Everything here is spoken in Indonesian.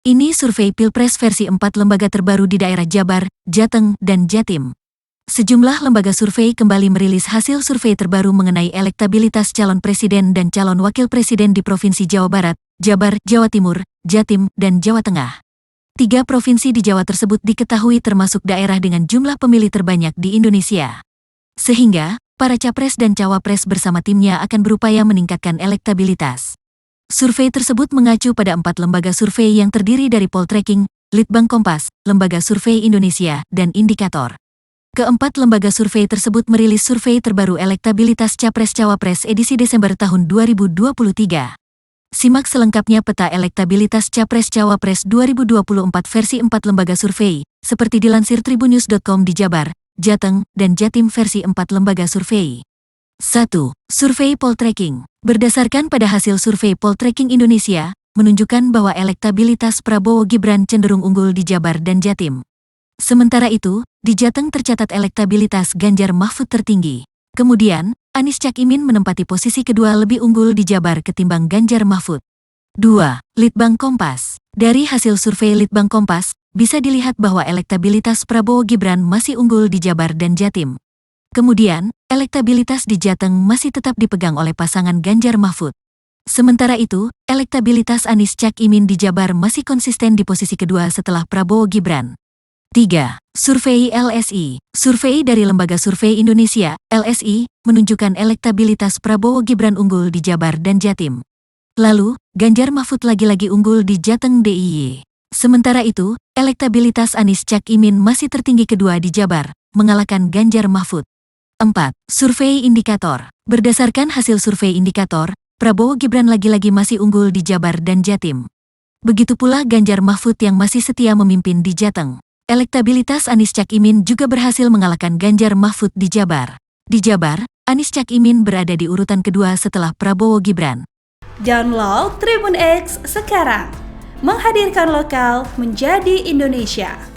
Ini survei Pilpres versi 4 lembaga terbaru di daerah Jabar, Jateng, dan Jatim. Sejumlah lembaga survei kembali merilis hasil survei terbaru mengenai elektabilitas calon presiden dan calon wakil presiden di Provinsi Jawa Barat, Jabar, Jawa Timur, Jatim, dan Jawa Tengah. 3 provinsi di Jawa tersebut diketahui termasuk daerah dengan jumlah pemilih terbanyak di Indonesia. Sehingga, para capres dan cawapres bersama timnya akan berupaya meningkatkan elektabilitas. Survei tersebut mengacu pada 4 lembaga survei yang terdiri dari Poltreking, Litbang Kompas, Lembaga Survei Indonesia, dan Indikator. Keempat lembaga survei tersebut merilis survei terbaru elektabilitas Capres-Cawapres edisi Desember tahun 2023. Simak selengkapnya peta elektabilitas Capres-Cawapres 2024 versi 4 lembaga survei, seperti dilansir tribunnews.com di Jabar, Jateng, dan Jatim versi 4 lembaga survei. 1. Survei Poltreking. Berdasarkan pada hasil survei Poltreking Indonesia, menunjukkan bahwa elektabilitas Prabowo Gibran cenderung unggul di Jabar dan Jatim. Sementara itu, di Jateng tercatat elektabilitas Ganjar Mahfud tertinggi. Kemudian, Anies Cak Imin menempati posisi kedua lebih unggul di Jabar ketimbang Ganjar Mahfud. 2. Litbang Kompas. Dari hasil survei Litbang Kompas, bisa dilihat bahwa elektabilitas Prabowo Gibran masih unggul di Jabar dan Jatim. Kemudian, elektabilitas di Jateng masih tetap dipegang oleh pasangan Ganjar Mahfud. Sementara itu, elektabilitas Anies Cak Imin di Jabar masih konsisten di posisi kedua setelah Prabowo Gibran. 3. Survei LSI. Survei dari Lembaga Survei Indonesia, LSI, menunjukkan elektabilitas Prabowo Gibran unggul di Jabar dan Jatim. Lalu, Ganjar Mahfud lagi-lagi unggul di Jateng DIY. Sementara itu, elektabilitas Anies Cak Imin masih tertinggi kedua di Jabar, mengalahkan Ganjar Mahfud. 4. Survei Indikator. Berdasarkan hasil survei Indikator, Prabowo Gibran lagi-lagi masih unggul di Jabar dan Jatim. Begitu pula Ganjar Mahfud yang masih setia memimpin di Jateng. Elektabilitas Anies Cak Imin juga berhasil mengalahkan Ganjar Mahfud di Jabar. Di Jabar, Anies Cak Imin berada di urutan kedua setelah Prabowo Gibran. Download Tribun X sekarang. Menghadirkan lokal menjadi Indonesia.